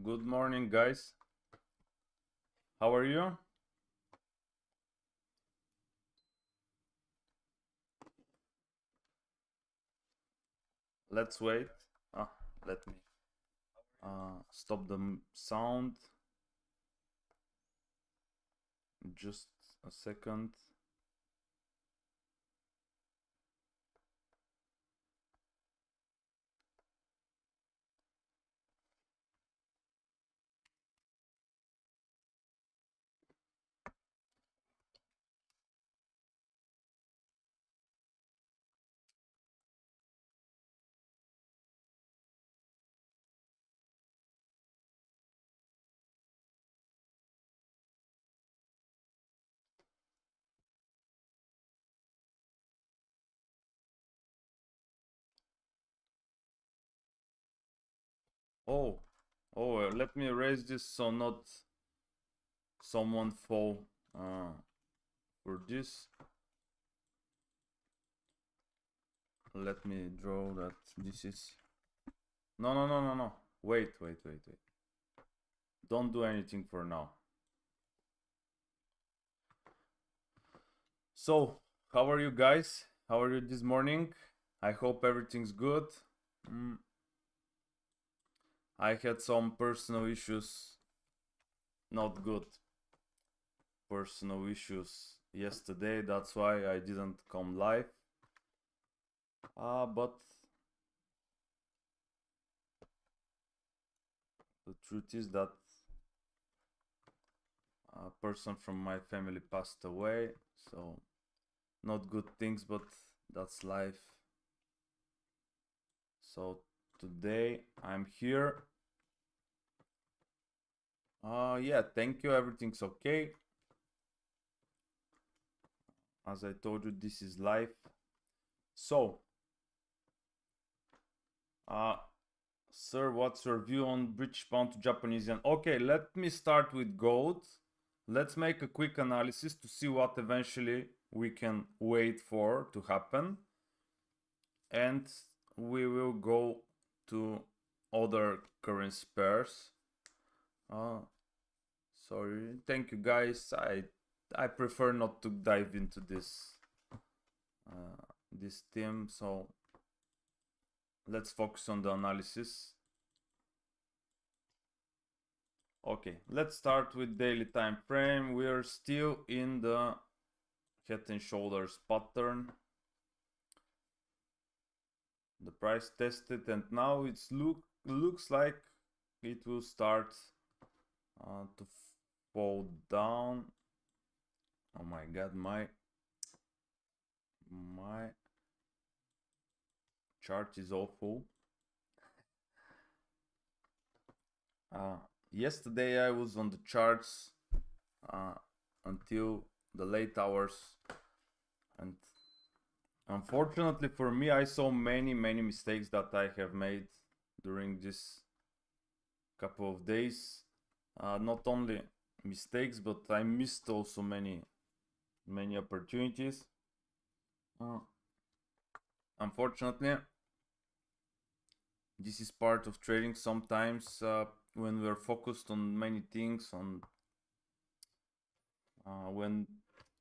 Good morning, guys. How are you? Let's wait. Let me stop the sound. Just a second. Oh, let me erase this so not someone fall for this. Let me draw that this is... No. Wait. Don't do anything for now. So, how are you guys? How are you this morning? I hope everything's good. I had some personal issues, not good personal issues yesterday. That's why I didn't come live. But the truth is that a person from my family passed away, so not good things, but that's life. So today I'm here. Yeah, thank you, everything's okay. As I told you, this is life. So sir, what's your view on British pound to Japanese yen? Okay, let me start with gold. Let's make a quick analysis to see what eventually we can wait for to happen. And we will go to other currency pairs. Sorry, thank you guys. I prefer not to dive into this theme, so let's focus on the analysis. Okay, let's start with daily time frame. We are still in the head and shoulders pattern. The price tested, and now it's looks like it will start to fall down. Oh my god, my chart is awful. Yesterday I was on the charts until the late hours, and unfortunately for me, I saw many mistakes that I have made during this couple of days. Not only mistakes, but I missed also many opportunities. Unfortunately, this is part of trading. Sometimes when we're focused on many things, when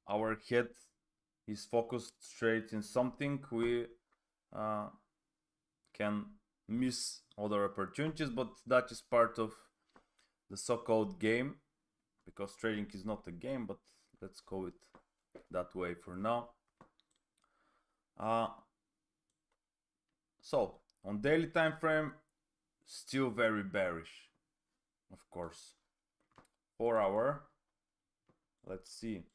our head is focused straight in something, we can miss other opportunities, but that is part of the so-called game, because trading is not a game, but let's call it that way for now. So on daily time frame, still very bearish, of course. 4 hour, let's see.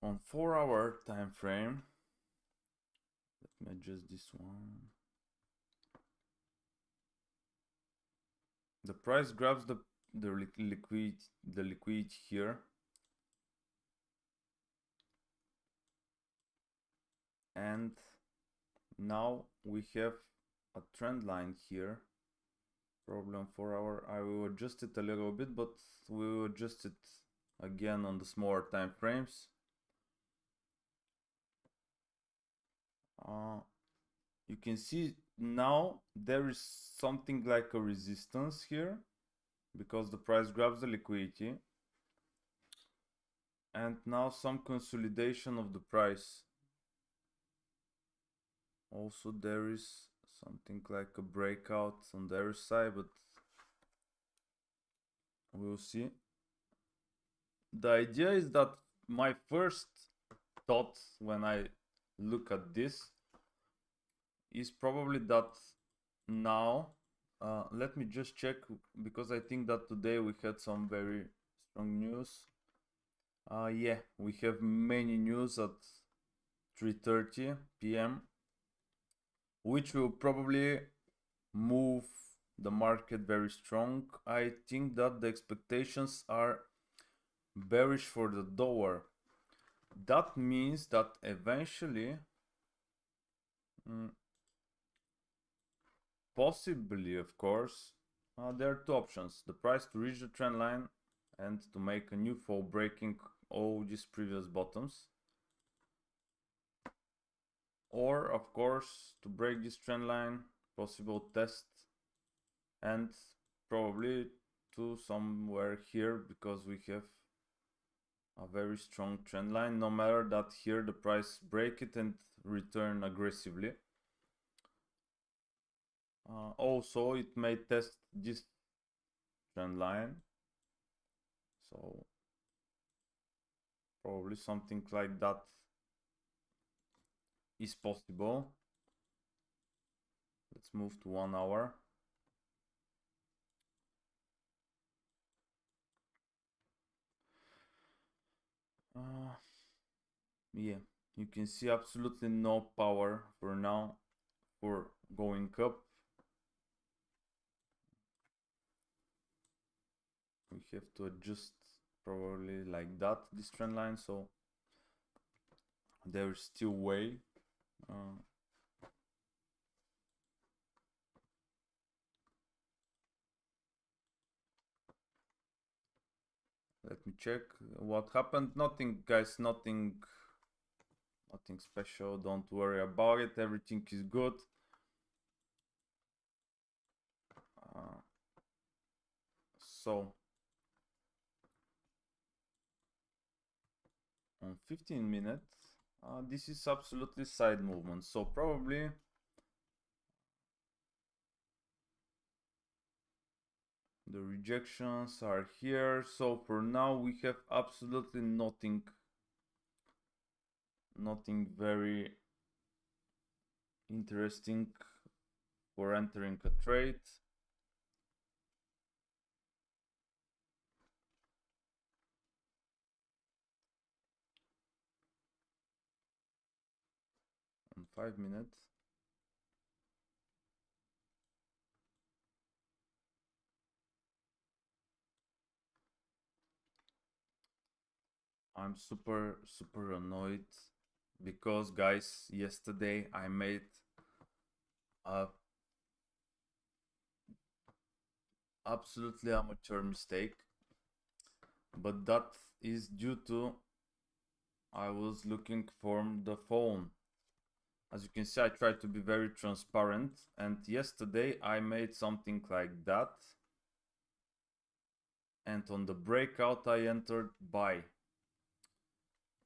On 4 hour time frame, let me adjust this one. The price grabs the liquidity here, and now we have a trend line here. Problem 4 hour. I will adjust it a little bit, but we will adjust it again on the smaller time frames. You can see now there is something like a resistance here because the price grabs the liquidity, and now some consolidation of the price. Also there is something like a breakout on the other side, but we'll see. The idea is that my first thought when I look at this is probably that now, let me just check, because I think that today we had some very strong news. Yeah, we have many news at 3:30 p.m. which will probably move the market very strong. I think that the expectations are bearish for the dollar. That means that eventually, possibly, of course, there are two options: the price to reach the trend line and to make a new fall, breaking all these previous bottoms, or of course to break this trend line, possible test, and probably to somewhere here, because we have a very strong trend line, no matter that here the price break it and return aggressively. Also it may test this trend line, so probably something like that is possible. Let's move to 1 hour. Yeah, you can see absolutely no power for now for going up. We have to adjust probably like that, this trend line, so there's still way. Let me check what happened. Nothing, guys, nothing special. Don't worry about it. Everything is good. So on 15 minutes, this is absolutely side movement. So probably the rejections are here. So for now we have absolutely nothing very interesting for entering a trade. On 5 minutes. I'm super annoyed because, guys, yesterday I made a absolutely amateur mistake, but that is due to I was looking for the phone. As you can see, I tried to be very transparent, and yesterday I made something like that, and on the breakout I entered buy.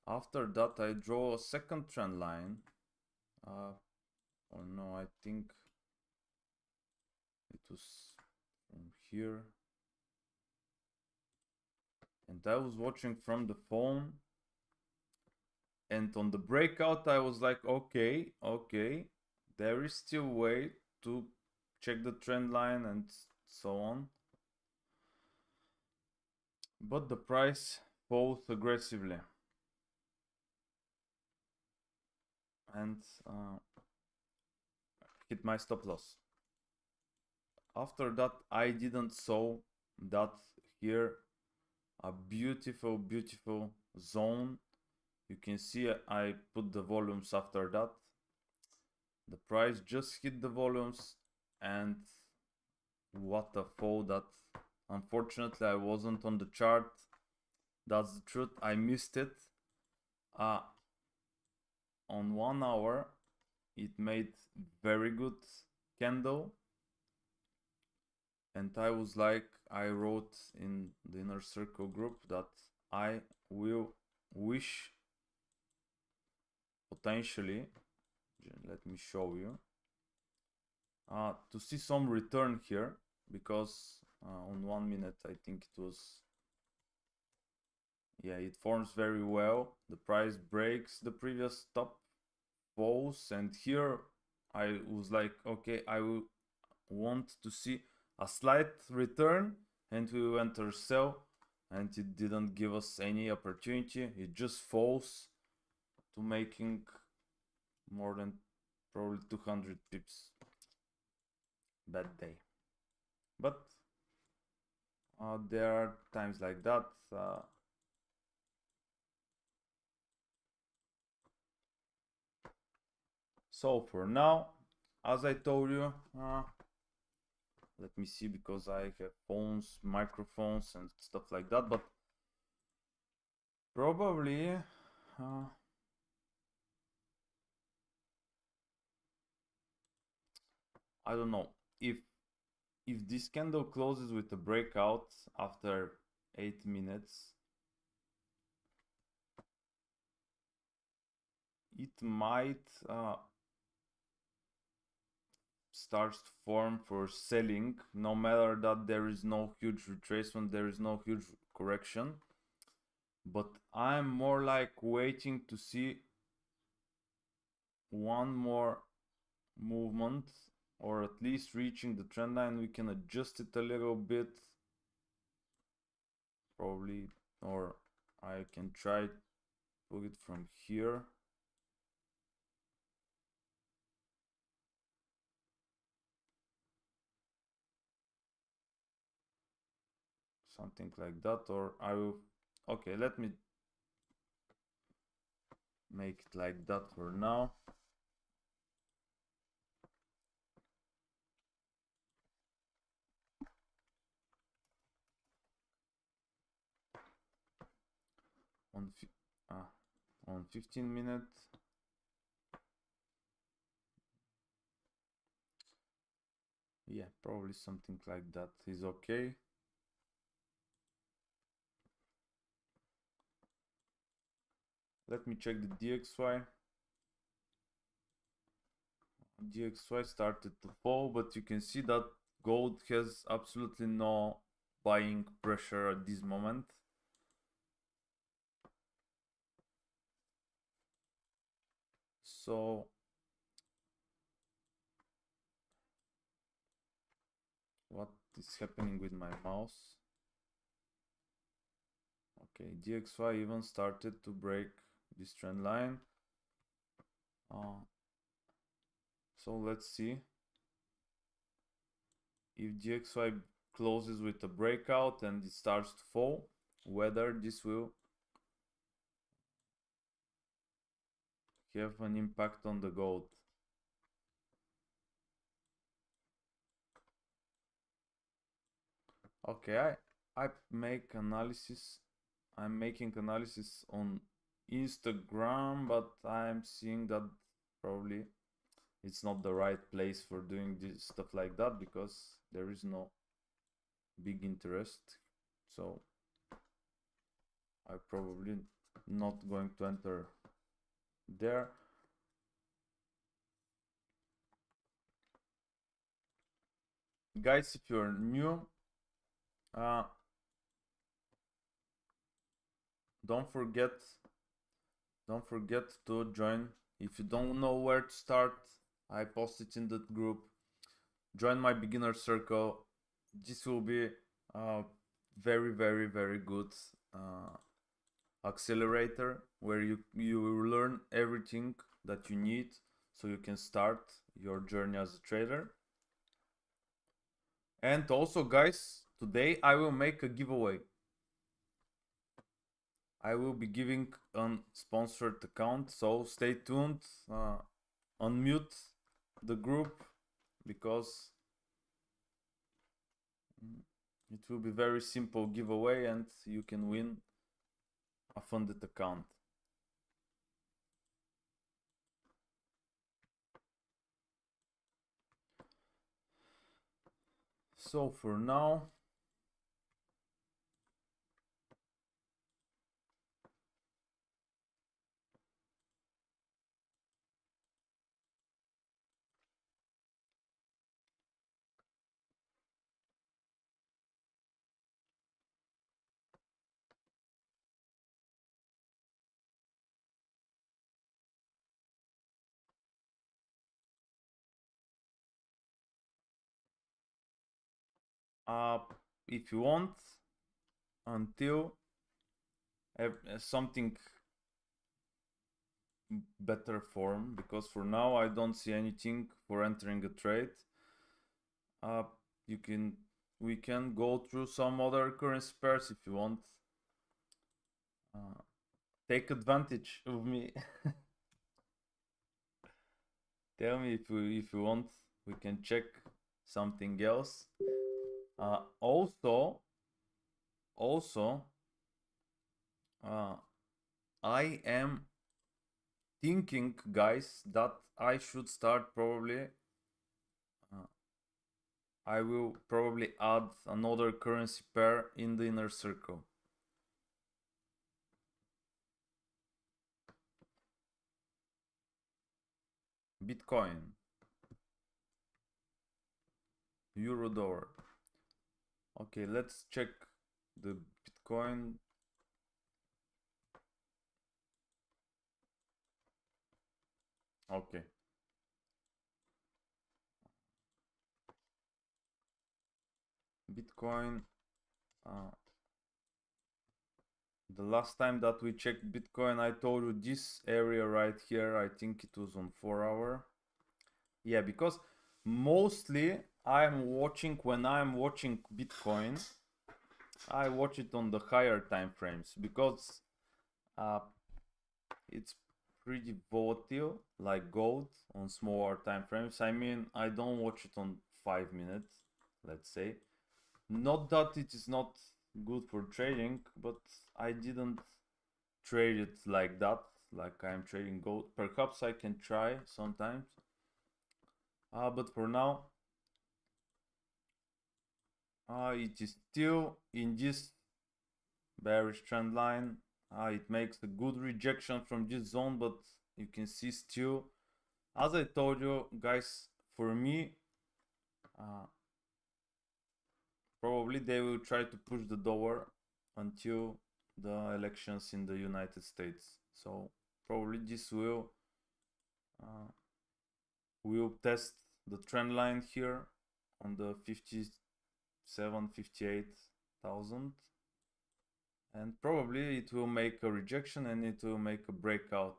After that I draw a second trend line. Oh no, I think it was from here, and I was watching from the phone, and on the breakout I was like, okay, there is still way to check the trend line and so on, but the price falls aggressively, and hit my stop loss. After that I didn't saw that here a beautiful zone. You can see I put the volumes after that. The price just hit the volumes, and what a fall that. Unfortunately I wasn't on the chart. That's the truth. I missed it. On 1 hour it made very good candle, and I was like, I wrote in the inner circle group that I will wish potentially, let me show you, to see some return here, because on 1 minute I think it was, yeah, it forms very well, the price breaks the previous top, falls, and here I was like, okay, I will want to see a slight return, and we will enter sell, and it didn't give us any opportunity. It just falls to making more than probably 200 pips. Bad day. But there are times like that. So for now, as I told you, let me see, because I have phones, microphones and stuff like that, but probably I don't know if this candle closes with a breakout after 8 minutes, it might start to form for selling, no matter that there is no huge retracement, there is no huge correction. But I'm more like waiting to see one more movement, or at least reaching the trend line. We can adjust it a little bit probably, or I can try to put it from here. Something like that, or I will, okay, let me make it like that for now. On 15 minutes, yeah, probably something like that is okay. Let me check the DXY. DXY started to fall, but you can see that gold has absolutely no buying pressure at this moment. So what is happening with my mouse? Okay, DXY even started to break this trend line. So let's see if DXY closes with a breakout and it starts to fall, whether this will have an impact on the gold. Okay, I make analysis. I'm making analysis on Instagram, but I'm seeing that probably it's not the right place for doing this stuff like that, because there is no big interest. So I probably not going to enter there. Guys, if you're new, don't forget to join. If you don't know where to start, I post it in the group. Join my beginner circle. This will be a very, very, very good accelerator, where you will learn everything that you need so you can start your journey as a trader. And also, guys, today I will make a giveaway. I will be giving a sponsored account, so stay tuned. Unmute the group, because it will be very simple giveaway and you can win a funded account. So for now, if you want, until something better form, because for now I don't see anything for entering a trade. Uh, you can we can go through some other currency pairs if you want. Take advantage of me. Tell me if you want. We can check something else. Also, I am thinking, guys, that I should start probably. I will probably add another currency pair in the inner circle. Bitcoin, Euro dollar. Okay, let's check the Bitcoin. Okay. Bitcoin. The last time that we checked Bitcoin, I told you this area right here, I think it was on 4 hour. Yeah, because mostly when I'm watching Bitcoin, I watch it on the higher time frames because it's pretty volatile, like gold on smaller time frames. I mean, I don't watch it on 5 minutes, let's say. Not that it is not good for trading, but I didn't trade it like that, like I'm trading gold. Perhaps I can try sometimes. But for now, it is still in this bearish trend line. It makes a good rejection from this zone, but you can see still, as I told you guys, for me, probably they will try to push the dollar until the elections in the United States. So probably this will test the trend line here on the 58,000, and probably it will make a rejection and it will make a breakout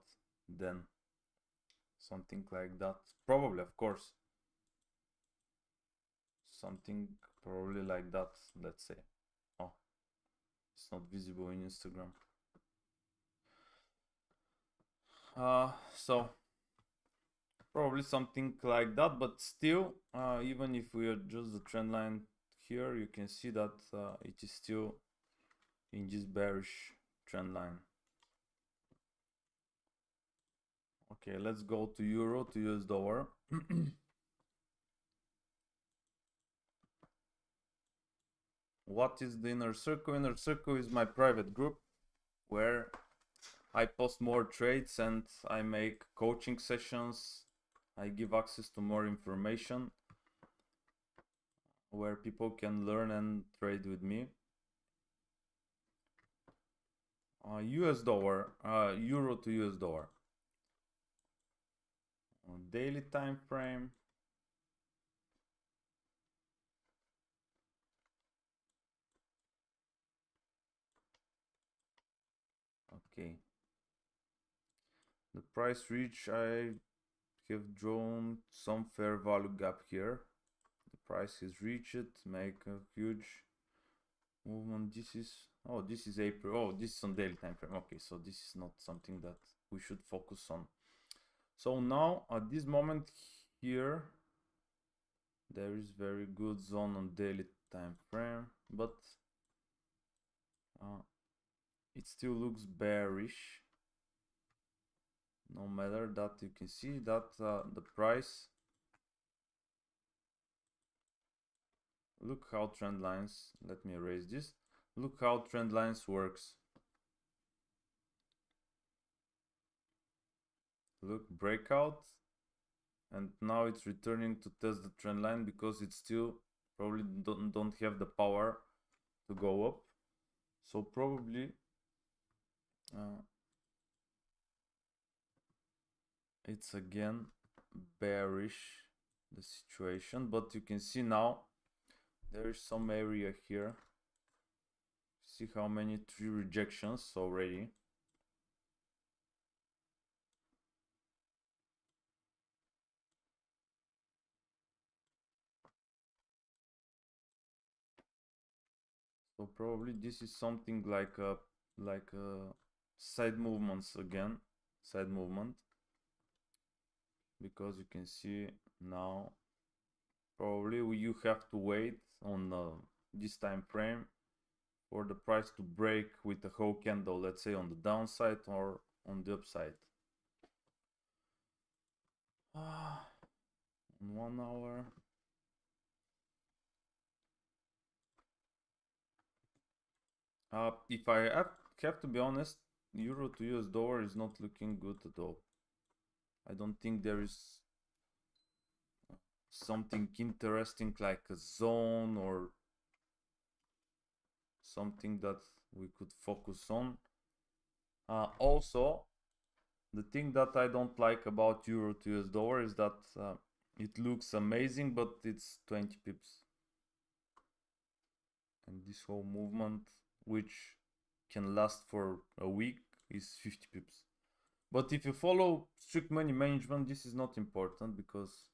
then, something like that. Probably, of course, something probably like that, let's say. Oh, it's not visible in Instagram. So probably something like that, but still, even if we adjust the trend line here, you can see that it is still in this bearish trend line. Okay, let's go to euro to US dollar. What is the inner circle? Inner circle is my private group where I post more trades and I make coaching sessions. I give access to more information where people can learn and trade with me. US dollar, euro to US dollar. On daily time frame. Okay. The price reach, I have drawn some fair value gap here. The price has reached it, make a huge movement. This is April. Oh, this is on daily time frame. Okay, so this is not something that we should focus on. So now at this moment here, there is very good zone on daily time frame, but it still looks bearish. No matter that, you can see that the price look how trend lines, let me erase this. Look how trend lines works. Look, breakout, and now it's returning to test the trend line because it still probably don't have the power to go up. So probably it's again bearish, the situation, but you can see now there is some area here. See how many 3 rejections already. So probably this is something like a side movements again, side movement, because you can see now probably you have to wait on this time frame for the price to break with a whole candle, let's say on the downside or on the upside. On 1 hour. If I have to be honest, euro to US dollar is not looking good at all. I don't think there is something interesting like a zone or something that we could focus on. Also, the thing that I don't like about euro to US dollar is that it looks amazing, but it's 20 pips. And this whole movement, which can last for a week, is 50 pips. But if you follow strict money management, this is not important because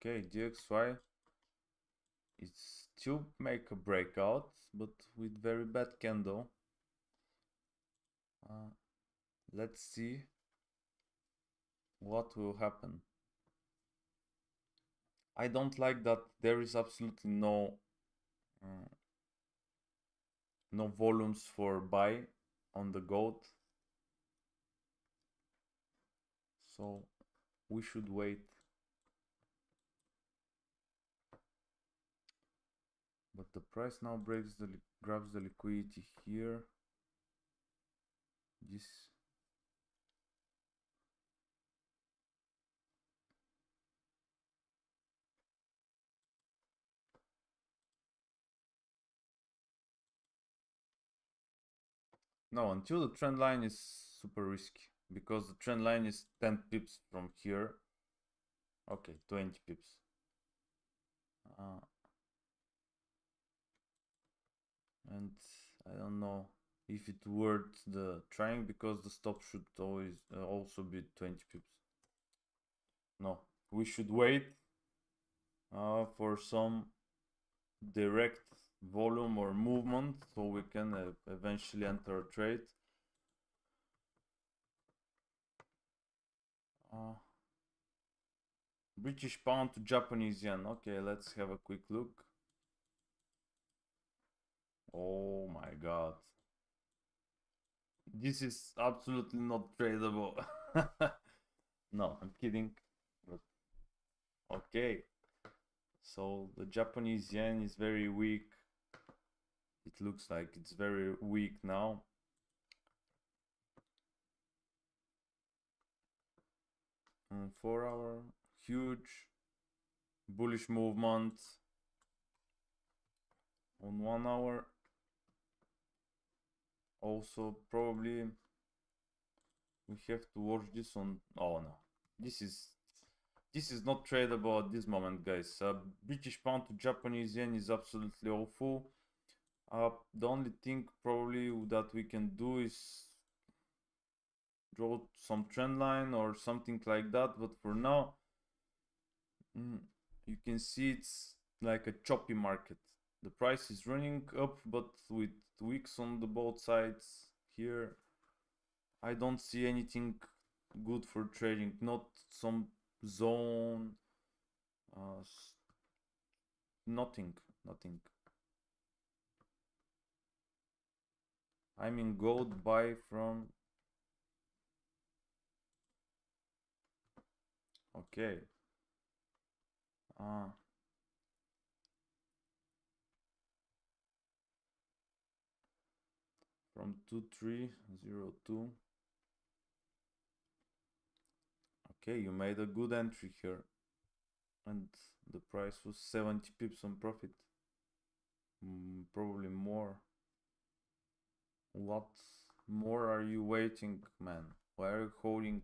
okay, DXY it's still make a breakout, but with very bad candle. Let's see what will happen. I don't like that there is absolutely no volumes for buy on the gold, so we should wait. But the price now grabs the liquidity here. This no, until the trend line is super risky because the trend line is 10 pips from here. Okay, 20 pips. And I don't know if it worth the trying because the stop should always also be 20 pips. No, we should wait for some direct volume or movement so we can eventually enter a trade. British pound to Japanese yen. Okay, let's have a quick look. Oh my god. This is absolutely not tradable. No, I'm kidding. But okay. So the Japanese yen is very weak. It looks like it's very weak now. On 4 hour, huge bullish movement. On 1 hour, also probably we have to watch this on. Oh no, this is not tradable at this moment, guys. British pound to Japanese yen is absolutely awful. The only thing probably that we can do is draw some trend line or something like that, but for now you can see it's like a choppy market. The price is running up, but with wicks on the both sides here. I don't see anything good for trading, not some zone, Nothing. I'm in gold buy from. Okay. From 2302. Okay, you made a good entry here. And the price was 70 pips on profit. Probably more. What more are you waiting, man? Why are you holding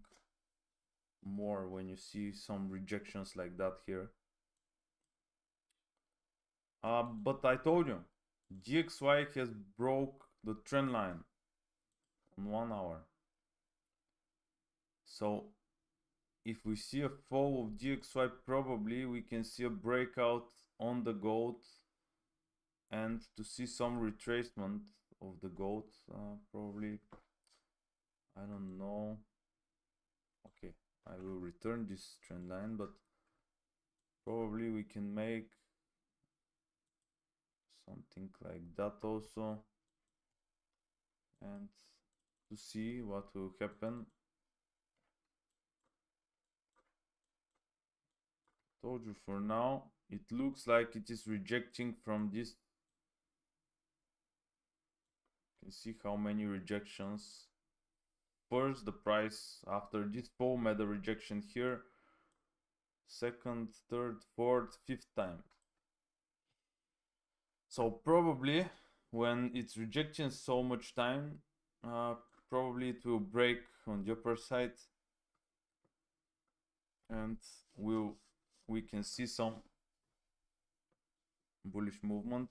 more when you see some rejections like that here? But I told you, GXY has broke the trend line on 1 hour. So if we see a fall of GXY, probably we can see a breakout on the gold, and to see some retracement of the gold, probably, I don't know. Okay, I will return this trend line, but probably we can make something like that also, and to see what will happen. Told you, for now it looks like it is rejecting from this. You can see how many rejections. First, the price after this fall made a rejection here. Second, third, fourth, fifth time. So probably when it's rejecting so much time, probably it will break on the upper side, and we can see some bullish movement.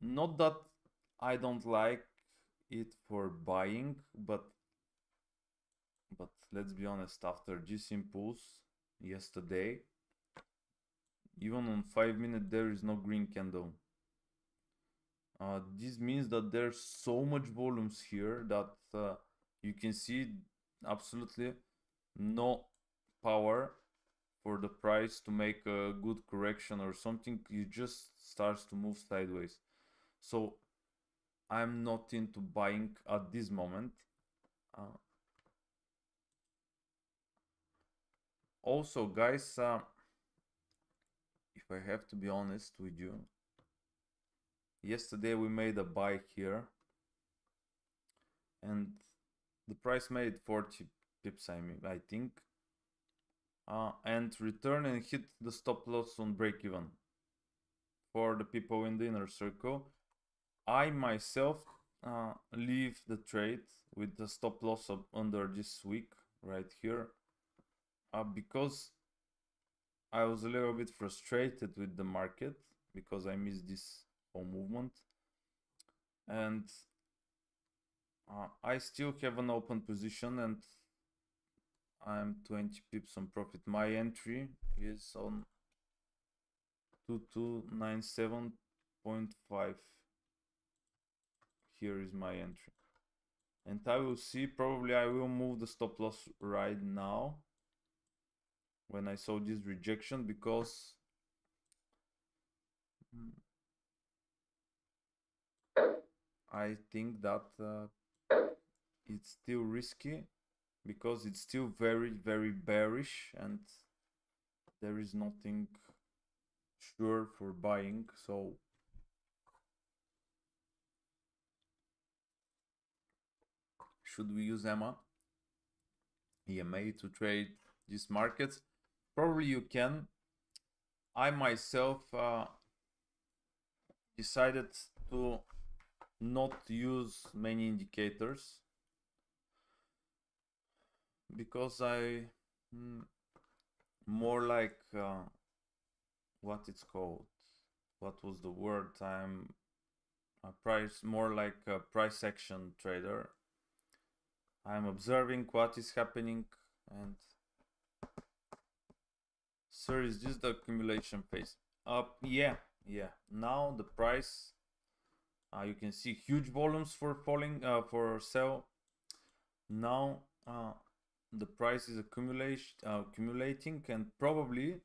Not that I don't like it for buying, but let's be honest, after this impulse yesterday, even on 5 minutes there is no green candle. This means that there's so much volumes here that you can see absolutely no power for the price to make a good correction or something. It just starts to move sideways. So I'm not into buying at this moment. Also, guys, if I have to be honest with you, yesterday we made a buy here, and the price made 40 pips, I think, and return and hit the stop loss on break even. For the people in the inner circle, I myself leave the trade with the stop loss up under this week right here, because I was a little bit frustrated with the market because I missed this whole movement, and I still have an open position, and I'm 20 pips on profit. My entry is on 2297.5. Here is my entry, and I will see, probably I will move the stop loss right now when I saw this rejection, because I think that it's still risky, because it's still very, very bearish, and there is nothing sure for buying. So should we use EMA to trade these markets? Probably you can. I myself decided to not use many indicators, because I more like what it's called, what was the word, I'm a price, more like a price action trader. I'm observing what is happening, and sir, is this the accumulation phase? Yeah, now the price, you can see huge volumes for falling, for sell. Now the price is accumulating, and probably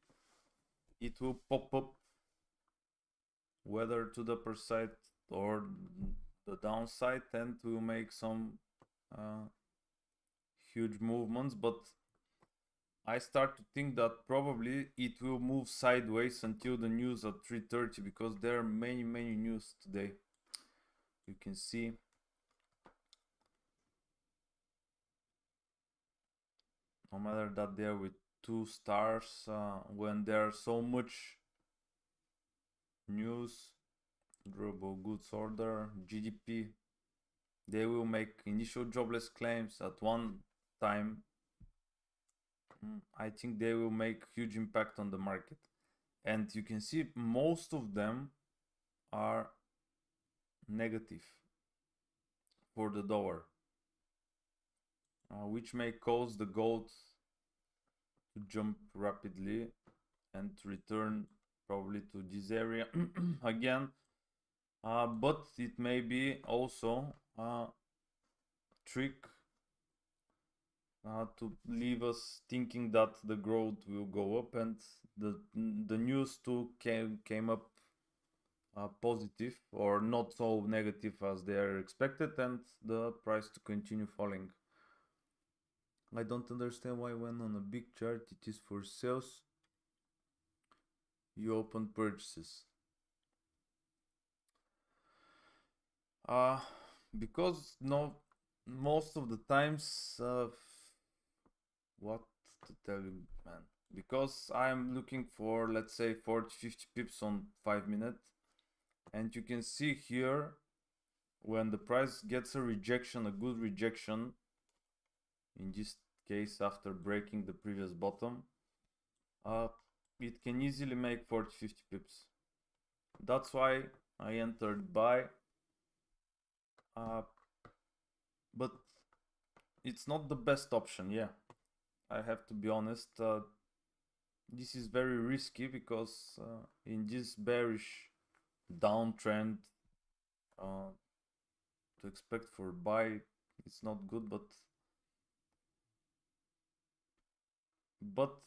it will pop up whether to the upper side or the downside, and will make some huge movements. But I start to think that probably it will move sideways until the news at 3:30, because there are many news today. You can see no matter that they're with 2 stars, when there's so much news, durable goods order, GDP, they will make initial jobless claims at one time. I think they will make huge impact on the market. And you can see most of them are negative for the dollar, which may cause the gold to jump rapidly and return probably to this area again. But it may be also a trick to leave us thinking that the growth will go up, and the news too came up positive or not so negative as they are expected, and the price to continue falling. I don't understand why when on a big chart it is for sales, you open purchases. Because no, most of the times, what to tell you, man, because I'm looking for, let's say, 40-50 pips on 5 minutes, and you can see here when the price gets a rejection, a good rejection, in this case after breaking the previous bottom, it can easily make 40-50 pips. That's why I entered buy, but it's not the best option. Yeah, I have to be honest. This is very risky because in this bearish downtrend, to expect for buy, it's not good. But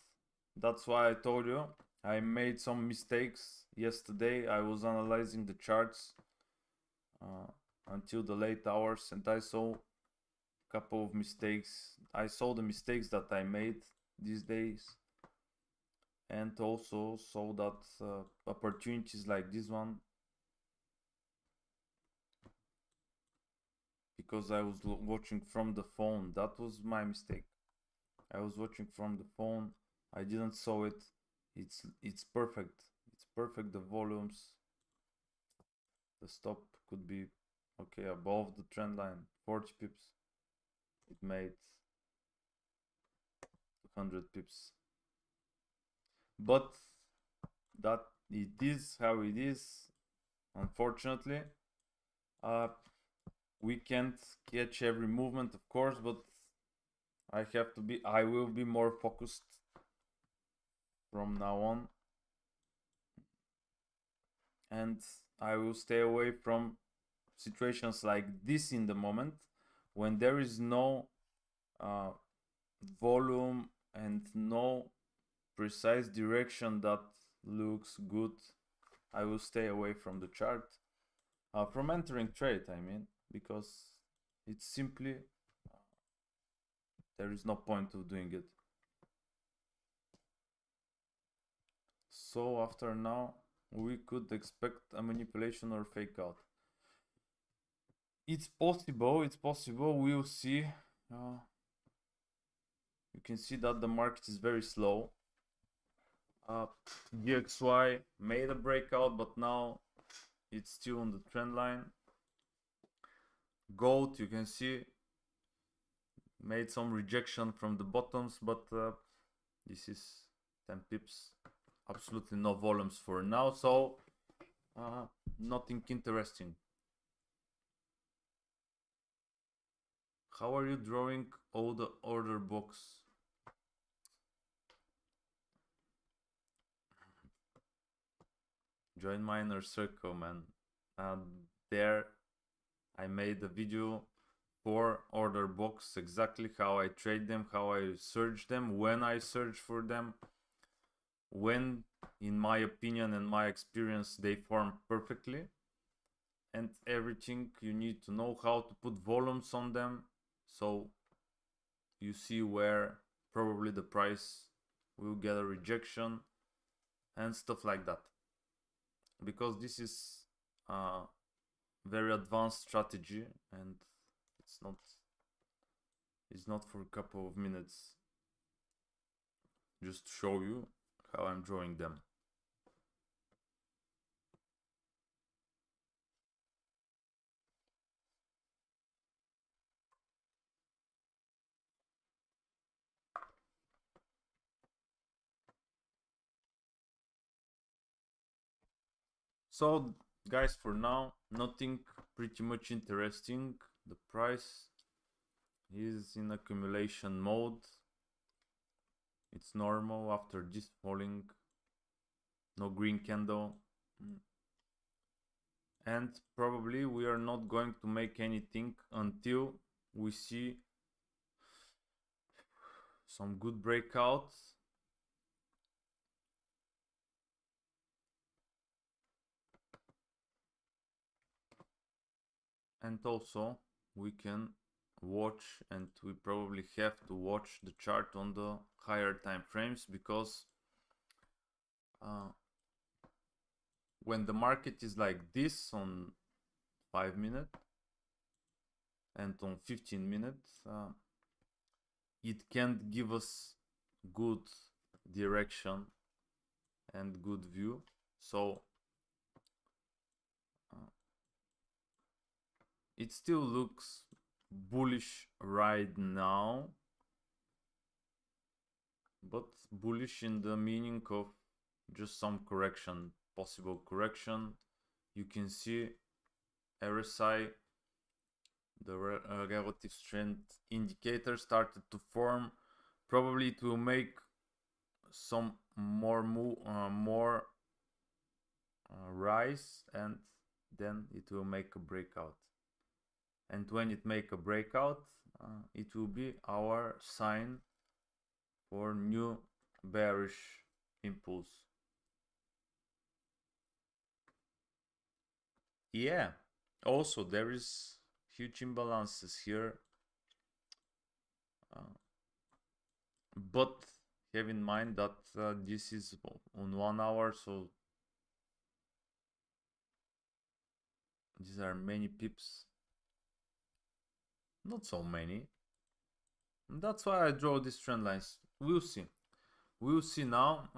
that's why I told you I made some mistakes yesterday. I was analyzing the charts until the late hours, and I saw a couple of mistakes. I saw the mistakes that I made these days, and also saw that opportunities like this one, because I was watching from the phone. That was my mistake. I was watching from the phone. I didn't saw it. It's perfect. It's perfect. The volumes. The stop could be okay above the trend line. 40 pips. It made 100 pips. But that it is how it is. Unfortunately, we can't catch every movement, of course, but I will be more focused from now on, and I will stay away from situations like this in the moment when there is no volume and no precise direction that looks good. I will stay away from the chart, from entering trade, I mean, because it's simply there is no point of doing it. So after now, we could expect a manipulation or fake out. It's possible, we'll see. You can see that the market is very slow. DXY made a breakout, but now it's still on the trend line. Gold, you can see, made some rejection from the bottoms, but this is 10 pips. Absolutely no volumes for now, so nothing interesting. How are you drawing all the order box? Join my inner circle, man. There I made a video for order box, exactly how I trade them, how I search them, when I search for them, when in my opinion and my experience, they form perfectly. And everything you need to know how to put volumes on them, so you see where probably the price will get a rejection and stuff like that, because this is a very advanced strategy and it's not for a couple of minutes just to show you how I'm drawing them. So guys, for now nothing pretty much interesting. The price is in accumulation mode. It's normal after this falling, no green candle, and probably we are not going to make anything until we see some good breakouts. And also we can watch, and we probably have to watch the chart on the higher time frames, because when the market is like this on 5 minutes and on 15 minutes, it can't give us good direction and good view. So it still looks bullish right now, but bullish in the meaning of just some correction, possible correction. You can see RSI, the relative strength indicator, started to form. Probably it will make some more rise, and then it will make a breakout. And when it make a breakout, it will be our sign for new bearish impulse. Yeah, also there is huge imbalances here, but have in mind that this is on 1 hour, so these are many pips, not so many. And that's why I draw these trend lines. We'll see now.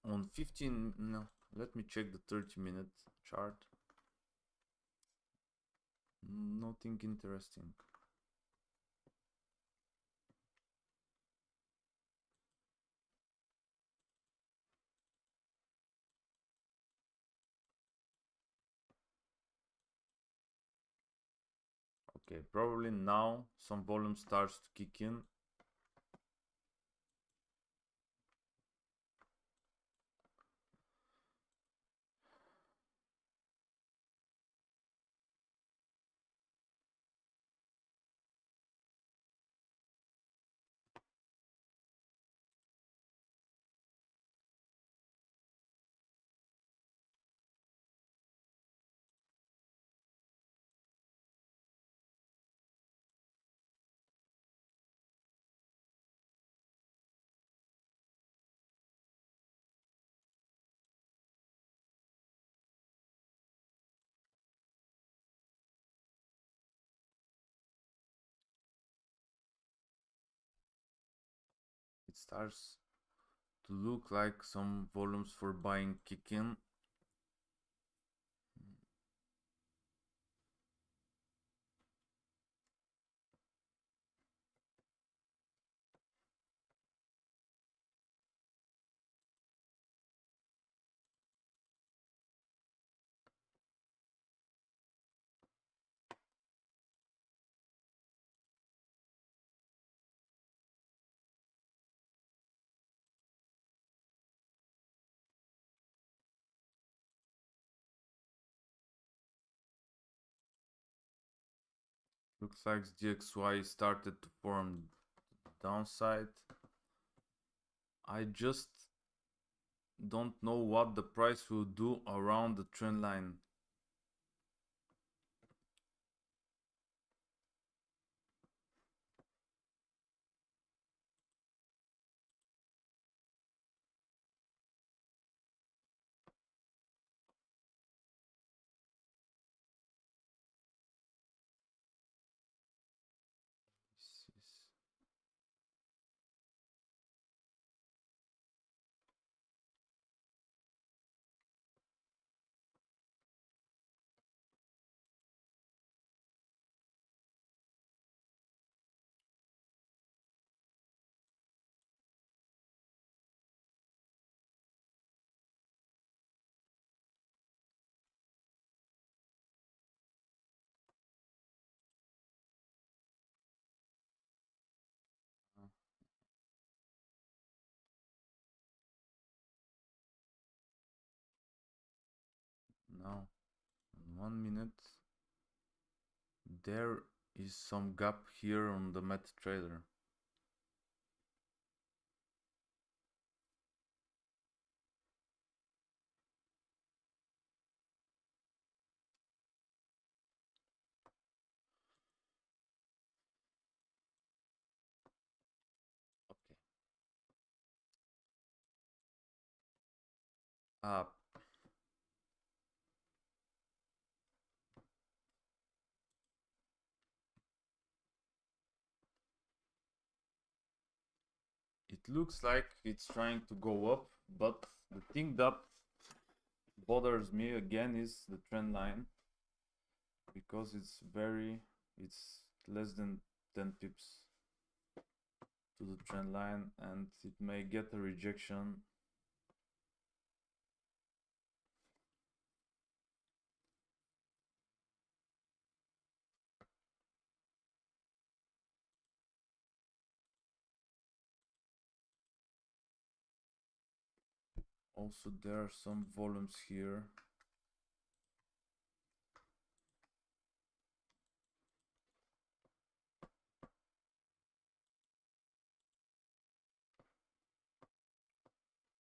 On 15, no, let me check the 30-minute chart. Nothing interesting. Okay, probably now some volume starts to kick in. It starts to look like some volumes for buying kick in. Looks like DXY started to form downside. I just don't know what the price will do around the trend line. Now, in 1 minute, there is some gap here on the MetaTrader. Okay. Up. It looks like it's trying to go up, but the thing that bothers me again is the trend line, because it's less than 10 pips to the trend line, and it may get a rejection. Also, there are some volumes here.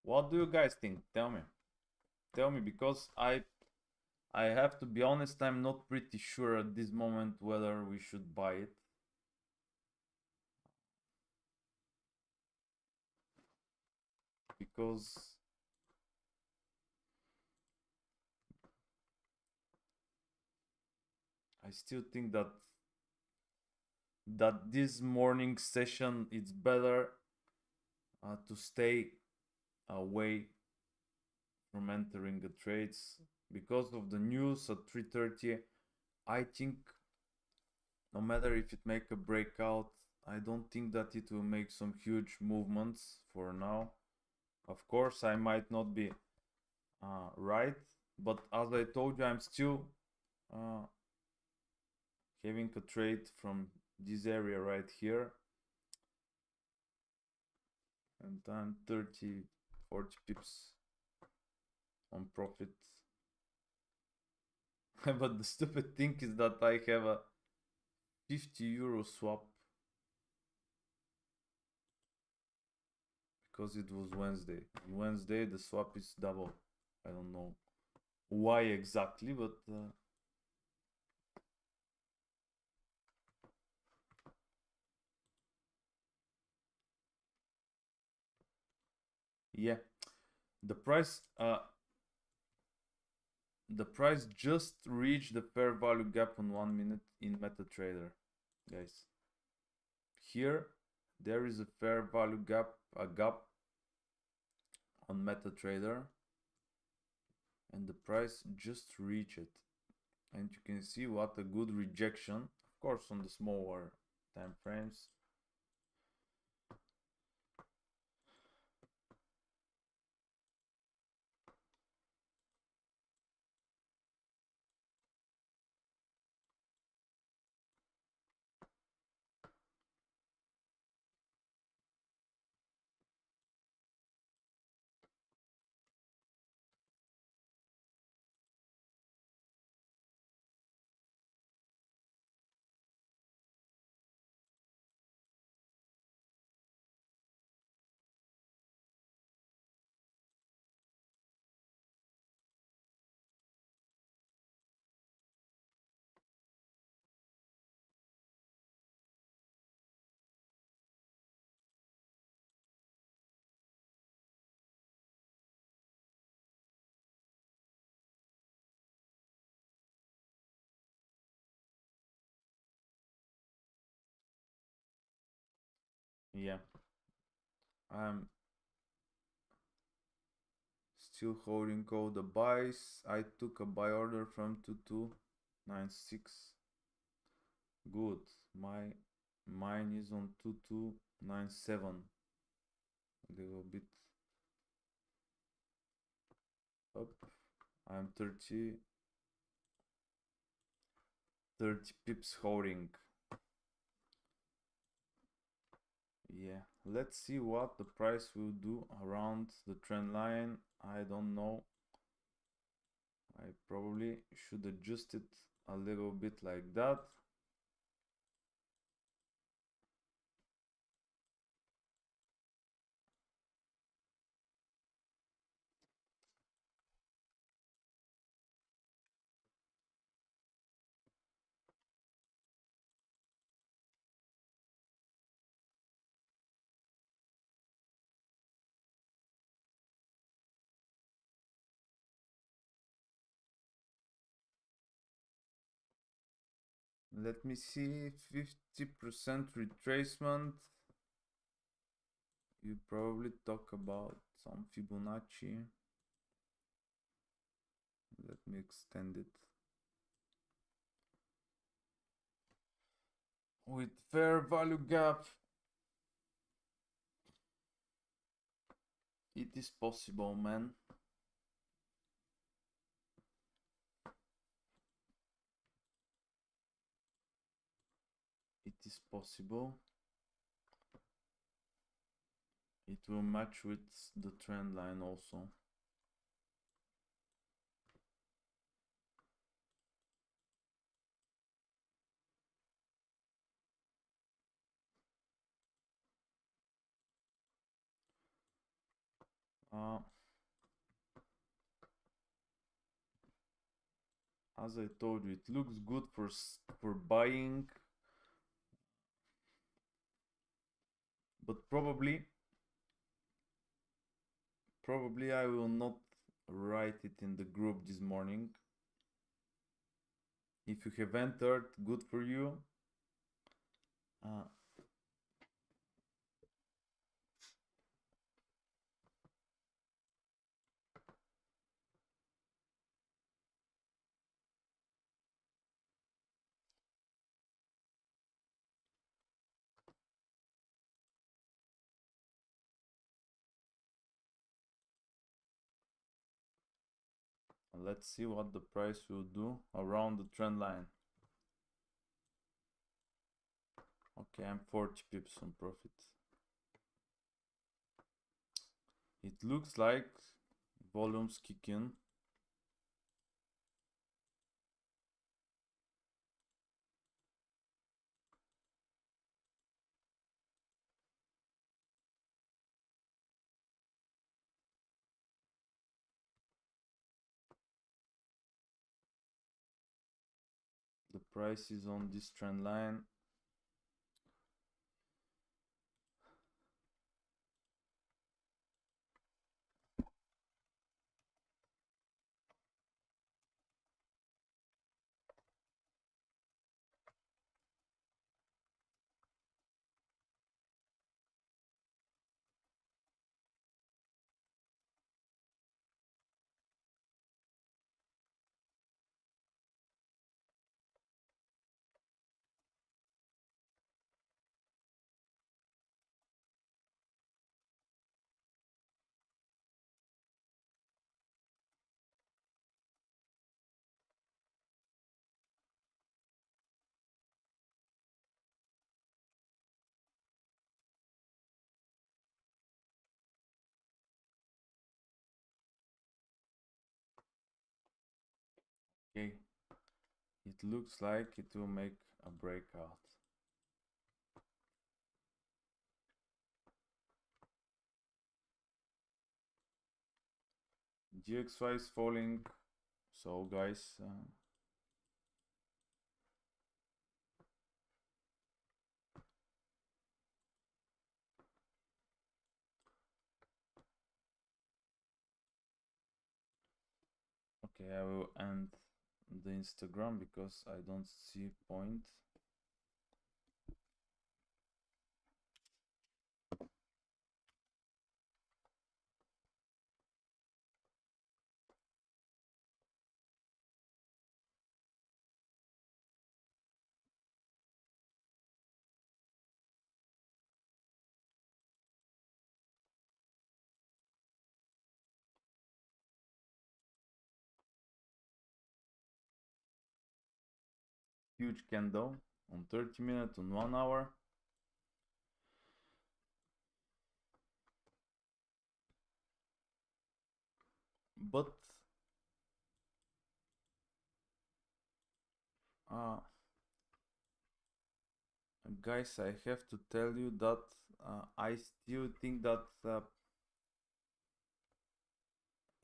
What do you guys think? Tell me, because I have to be honest, I'm not pretty sure at this moment whether we should buy it. Because I still think that this morning session it's better to stay away from entering the trades because of the news at 3:30. I think no matter if it make a breakout, I don't think that it will make some huge movements for now. Of course, I might not be right, but as I told you, I'm still having a trade from this area right here, and I'm 30-40 pips on profit. But the stupid thing is that I have a 50 euro swap because it was Wednesday. On Wednesday the swap is double. I don't know why exactly, but yeah, the price just reached the fair value gap on 1 minute in MetaTrader, guys. Here there is a fair value gap, on MetaTrader, and the price just reached it, and you can see what a good rejection, of course on the smaller time frames. Yeah, I'm still holding all the buys. I took a buy order from 2296. Good. Mine is on 2297. A little bit up. I'm 30 pips holding. Yeah, let's see what the price will do around the trend line. I don't know. I probably should adjust it a little bit like that. Let me see, 50% retracement. You probably talk about some Fibonacci. Let me extend it. With fair value gap, it is possible, man. It is possible. It will match with the trend line also. As I told you, it looks good for buying, but probably I will not write it in the group this morning. If you have entered, good for you. Let's see what the price will do around the trend line. Okay, I'm 40 pips on profit. It looks like volumes kick in. The price is on this trend line. Okay, it looks like it will make a breakout. GXY is falling, so guys, okay, I will end the Instagram because I don't see point. huge candle on 30 minutes, on 1 hour. But guys, I have to tell you that I still think that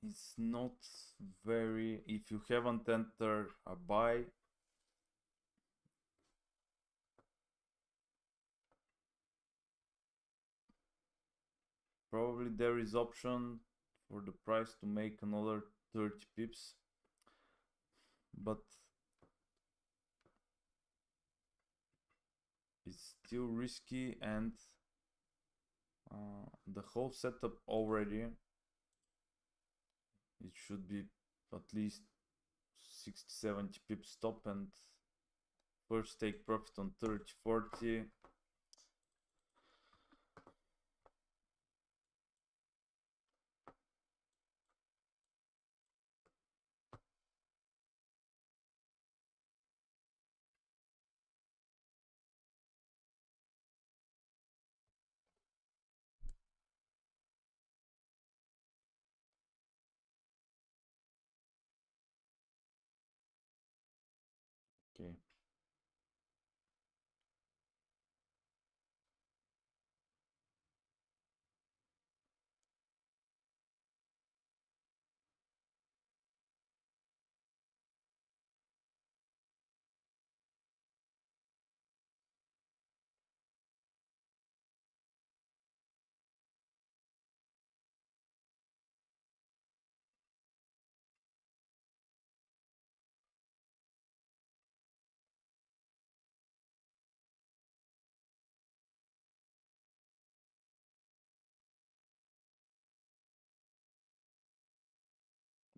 it's not very, if you haven't entered a buy, probably there is option for the price to make another 30 pips, but it's still risky, and the whole setup already, it should be at least 60-70 pips stop and first take profit on 30-40. Okay.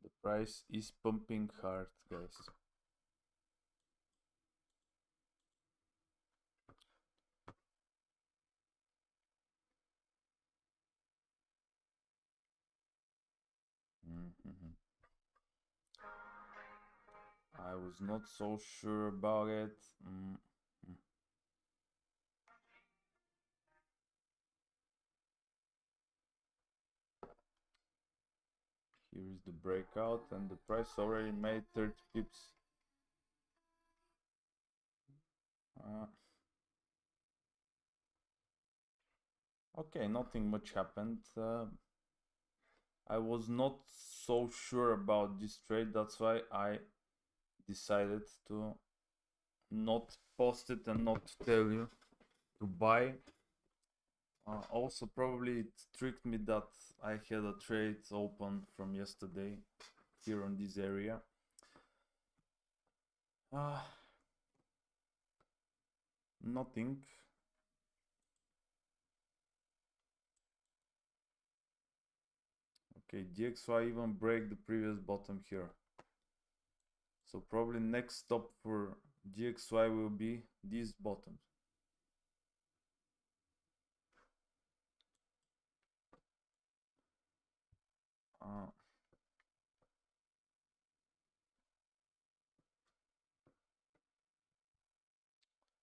The price is pumping hard, guys. I was not so sure about it. Here is the breakout, and the price already made 30 pips. Okay, nothing much happened. I was not so sure about this trade, that's why I decided to not post it and not tell you to buy. Also, probably it tricked me that I had a trade open from yesterday here on this area. Nothing. Okay, DXY even break the previous bottom here. So probably next stop for DXY will be this bottom.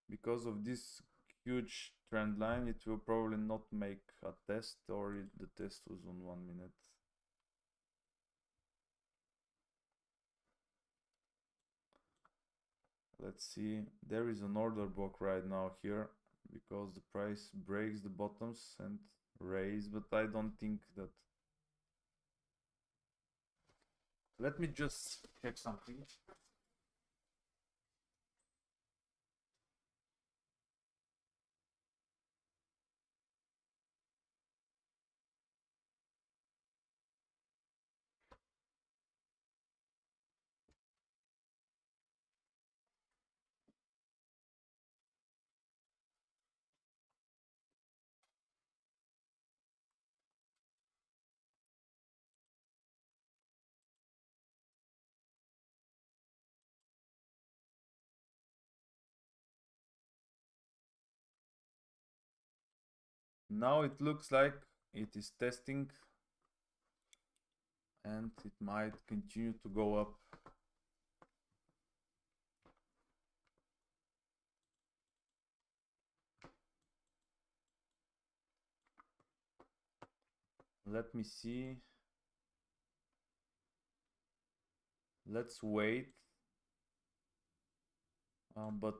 Because of this huge trend line, it will probably not make a test, or the test was on 1 minute. Let's see, there is an order block right now here because the price breaks the bottoms and raise, but I don't think that. Let me just check something. Now it looks like it is testing, and it might continue to go up. Let me see. Let's wait. But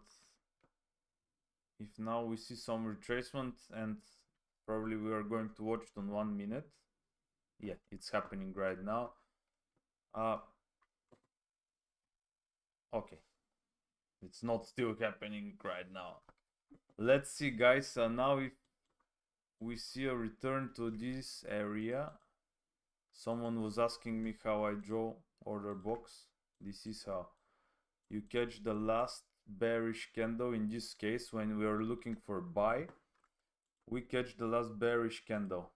if now we see some retracement, and probably we are going to watch it on 1 minute. Yeah, it's happening right now. Okay, it's not still happening right now. Let's see, guys. Now if we see a return to this area, someone was asking me how I draw order box. This is how you catch the last bearish candle. In this case, when we are looking for buy, we catch the last bearish candle.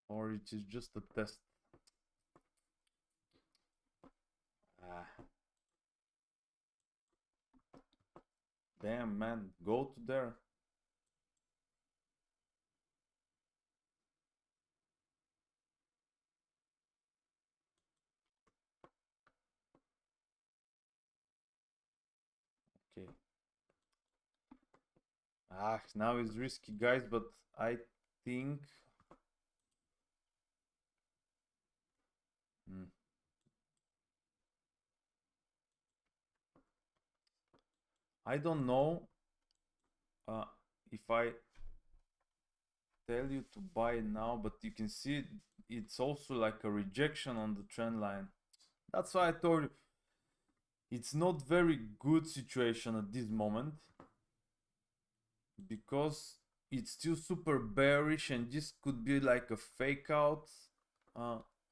Or it is just a test. Damn, man, go to there. Okay. Now it's risky, guys, but I think I don't know if I tell you to buy now, but you can see it's also like a rejection on the trend line. That's why I told you it's not very good situation at this moment, because it's still super bearish, and this could be like a fake out.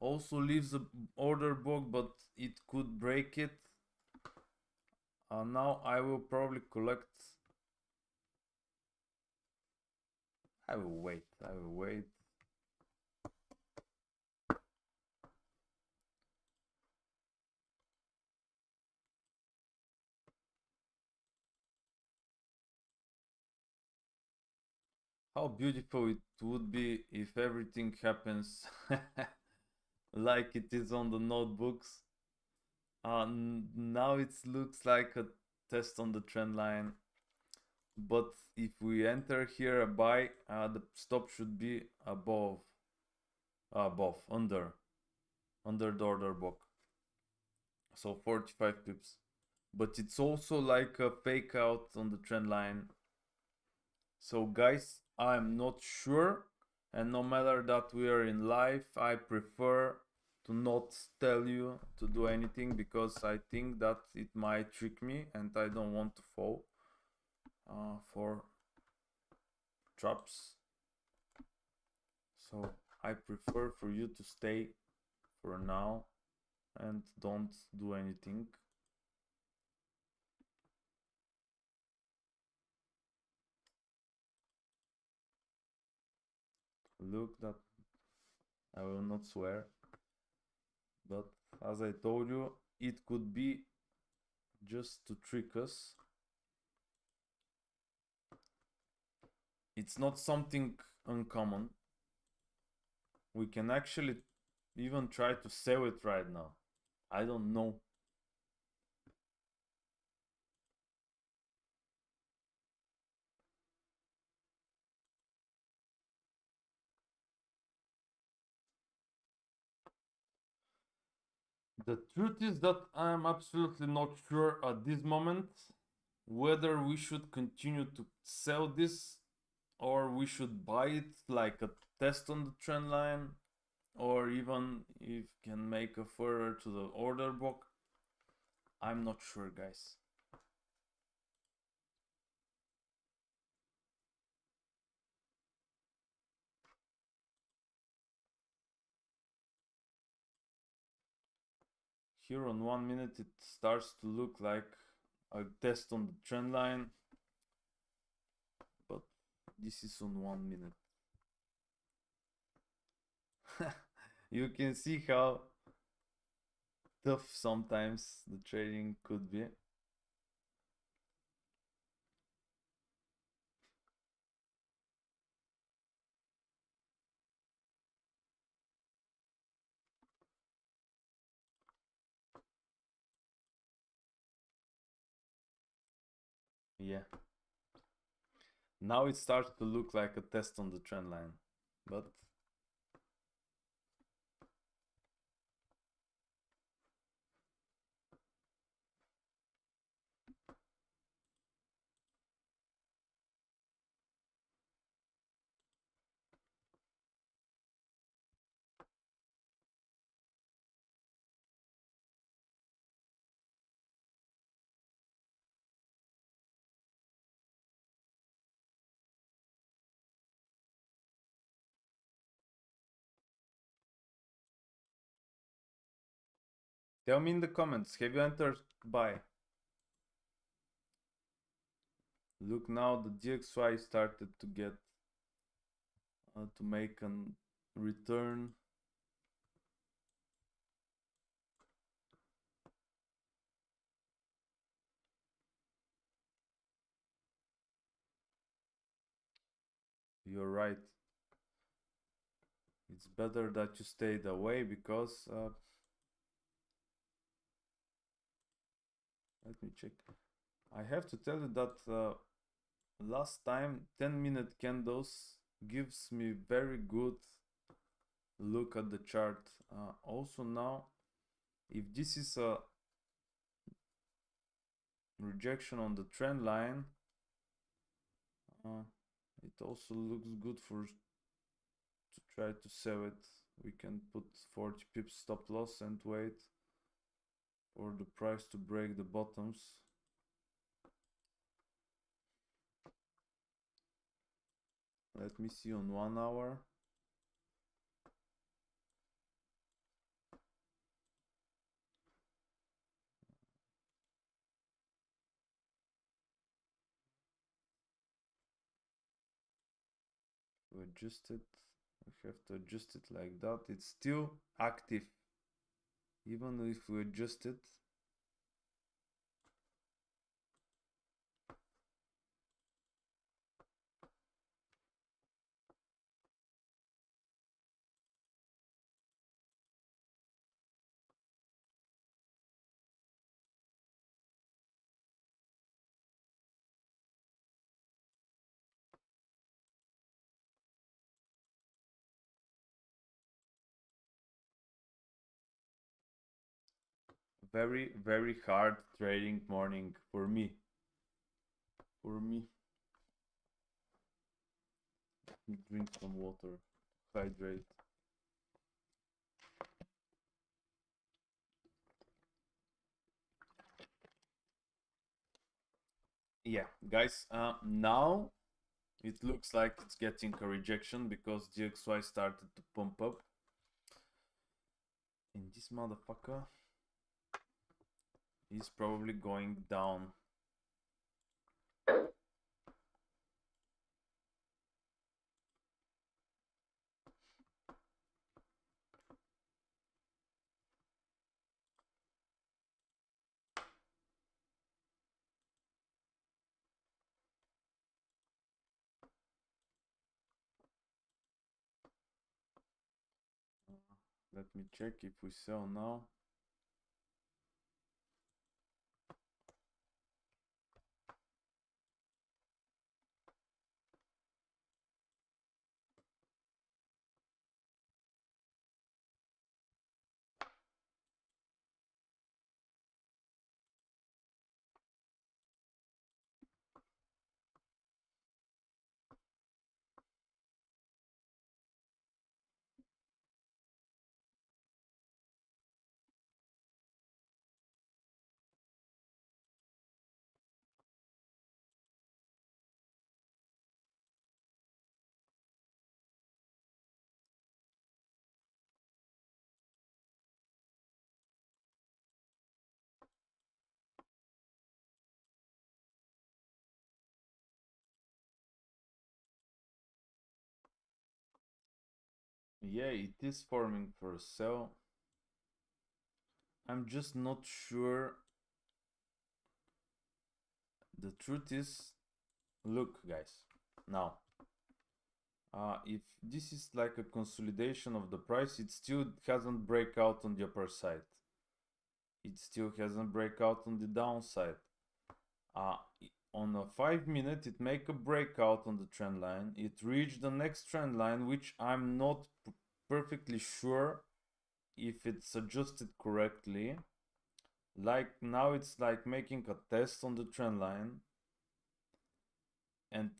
Also leaves a order book, but it could break it. Now I will probably collect. I will wait. How beautiful it would be if everything happens like it is on the notebooks. Now it looks like a test on the trend line. But if we enter here a buy, the stop should be under the order book. So 45 pips. But it's also like a fake out on the trend line. So guys, I'm not sure, and no matter that we are in live, I prefer to not tell you to do anything, because I think that it might trick me and I don't want to fall for traps. So I prefer for you to stay for now and don't do anything. Look, that I will not swear, but as I told you, it could be just to trick us. It's not something uncommon. We can actually even try to sell it right now. I don't know. The truth is that I'm absolutely not sure at this moment whether we should continue to sell this, or we should buy it like a test on the trend line, or even if can make a further to the order book. I'm not sure, guys. Here on 1 minute it starts to look like a test on the trend line, but this is on 1 minute. You can see how tough sometimes the trading could be. Yeah. Now it starts to look like a test on the trend line, but tell me in the comments, have you entered buy? Look, now the DXY started to get to make a return. You're right. It's better that you stayed away because let me check. I have to tell you that last time 10-minute candles gives me very good look at the chart. Also now, if this is a rejection on the trend line, it also looks good for to try to sell it. We can put 40 pips stop loss and wait for the price to break the bottoms. Let me see on 1 hour. We adjust it. We have to adjust it like that. It's still active, even if we adjust it. Very, very hard trading morning for me. Drink some water, hydrate. Yeah, guys, now it looks like it's getting a rejection because DXY started to pump up. And this motherfucker is probably going down. Let me check if we sell now. Yeah, it is forming for a sell. I'm just not sure. The truth is, look guys, now if this is like a consolidation of the price, it still hasn't break out on the upper side. It still hasn't break out on the downside. on a 5-minute it make a breakout on the trend line. It reached the next trend line, which I'm not perfectly sure if it's adjusted correctly. Like now it's like making a test on the trend line, and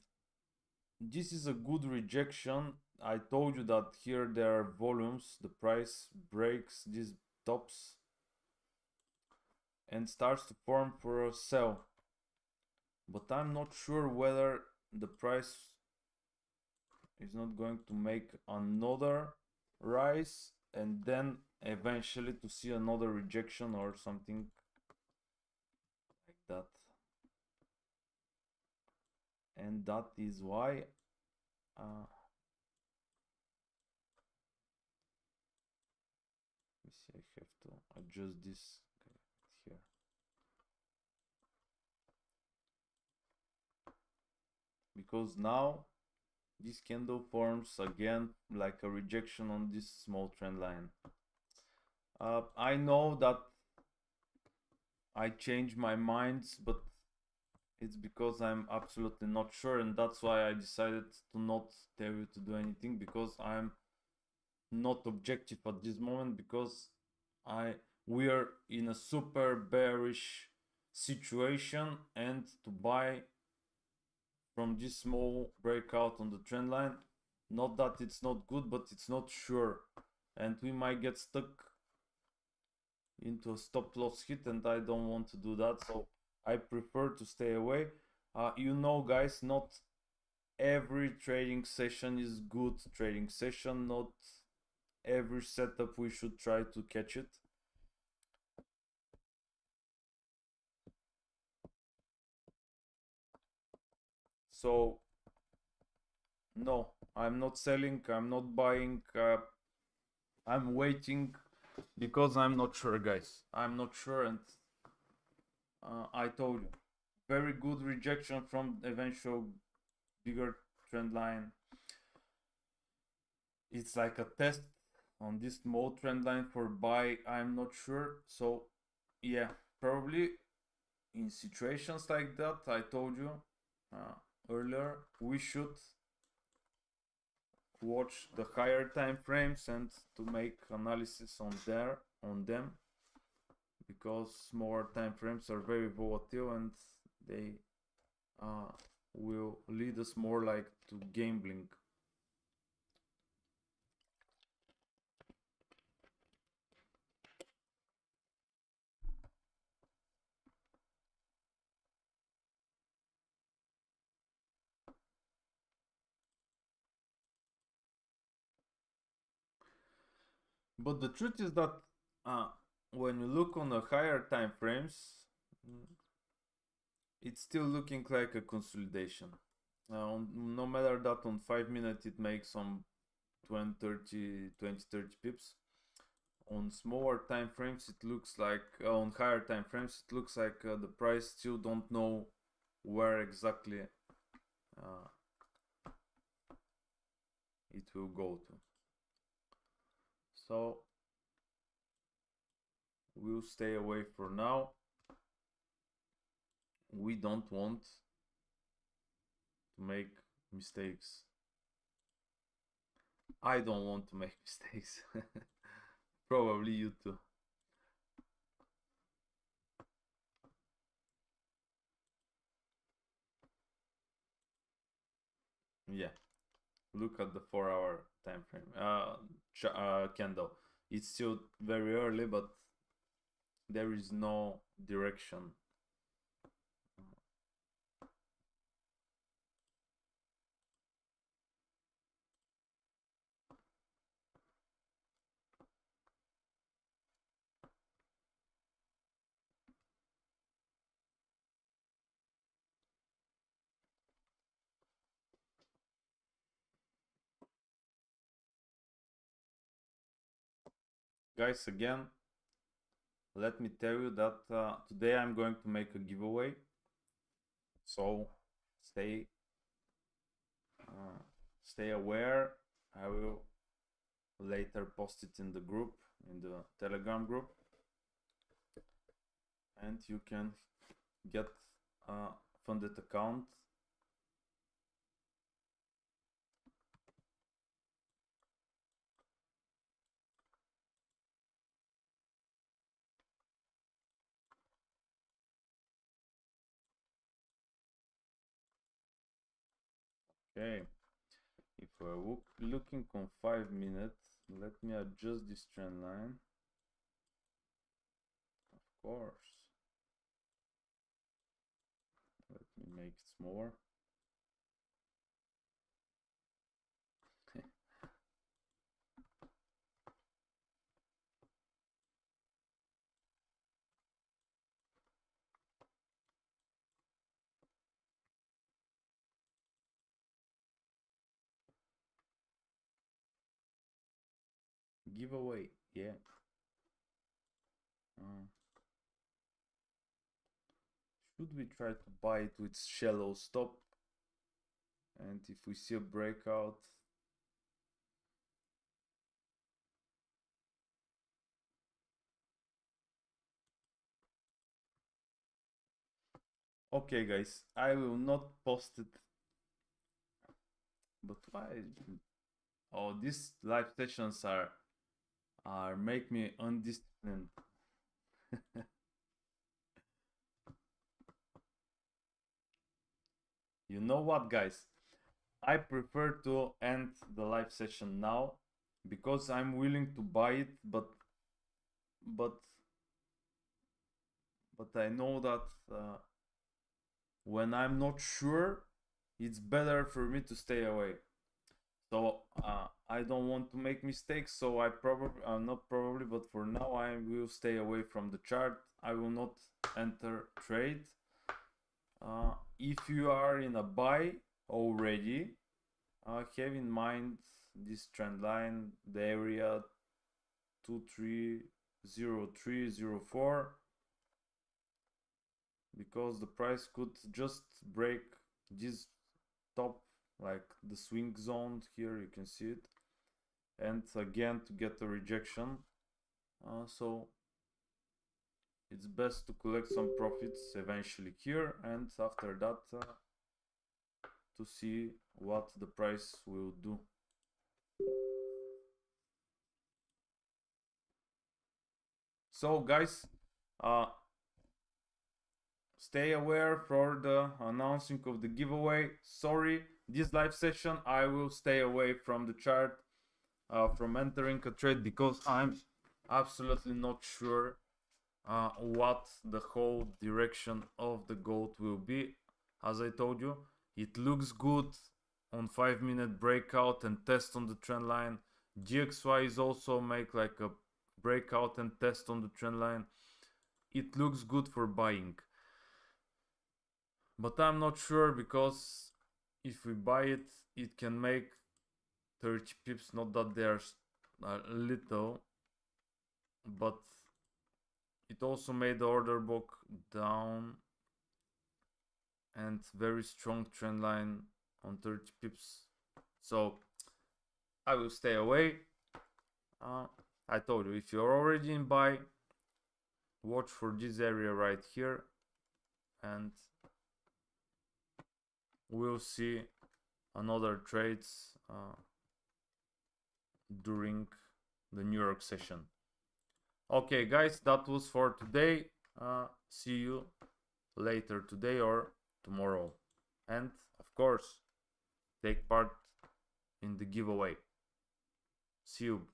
this is a good rejection. I told you that here there are volumes, the price breaks these tops and starts to form for a sell, but I'm not sure whether the price is not going to make another rise and then eventually to see another rejection or something like that. And that is why let me see, I have to adjust this here. Because now this candle forms again like a rejection on this small trend line. I know that I changed my minds, but it's because I'm absolutely not sure, and that's why I decided to not tell you to do anything, because I'm not objective at this moment, because we are in a super bearish situation, and to buy from this small breakout on the trend line, not that it's not good, but it's not sure, and we might get stuck into a stop loss hit, and I don't want to do that, so I prefer to stay away. You know, guys, not every trading session is good trading session. Not every setup we should try to catch it. So no, I'm not selling, I'm not buying, I'm waiting because I'm not sure, guys. I'm not sure, and I told you, very good rejection from eventual bigger trend line. It's like a test on this small trend line for buy. I'm not sure. So yeah, probably in situations like that, I told you earlier, we should watch the higher time frames and to make analysis on them, because smaller time frames are very volatile and they will lead us more like to gambling. But the truth is that when you look on the higher time frames, it's still looking like a consolidation. No matter that on 5-minute it makes some 20 30 pips. On smaller time frames it looks like, on higher time frames it looks like the price still don't know where exactly it will go to. So we'll stay away for now. We don't want to make mistakes. I don't want to make mistakes. Probably you too. Yeah, look at the 4-hour time frame candle. It's still very early, but there is no direction. Guys, again, let me tell you that today I'm going to make a giveaway, so stay aware. I will later post it in the group, in the Telegram group, and you can get funded account. Okay, if we're looking on 5 minutes, let me adjust this trend line. Of course. Let me make it smaller. Giveaway, yeah. Should we try to buy it with shallow stop? And if we see a breakout, okay guys, I will not post it. But why? Oh, these live sessions are make me undisciplined. You know what, guys? I prefer to end the live session now because I'm willing to buy it, but I know that when I'm not sure, it's better for me to stay away. So I don't want to make mistakes, so I probably not probably, but for now I will stay away from the chart. I will not enter trade. If you are in a buy already, have in mind this trend line, the area 230304, because the price could just break this top, like the swing zone here, you can see it, and again to get a rejection. So it's best to collect some profits eventually here, and after that to see what the price will do. So guys, stay aware for the announcing of the giveaway. Sorry, this live session I will stay away from the chart, from entering a trade, because I'm absolutely not sure what the whole direction of the gold will be. As I told you, it looks good on 5-minute breakout and test on the trend line. GXY is also make like a breakout and test on the trend line. It looks good for buying, but I'm not sure, because if we buy it, it can make 30 pips. Not that they are little, but it also made the order book down, and very strong trend line on 30 pips. So I will stay away. I told you, if you're already in buy, watch for this area right here, and we'll see another trades during the New York session. Okay guys, that was for today. See you later today or tomorrow, and of course take part in the giveaway. See you.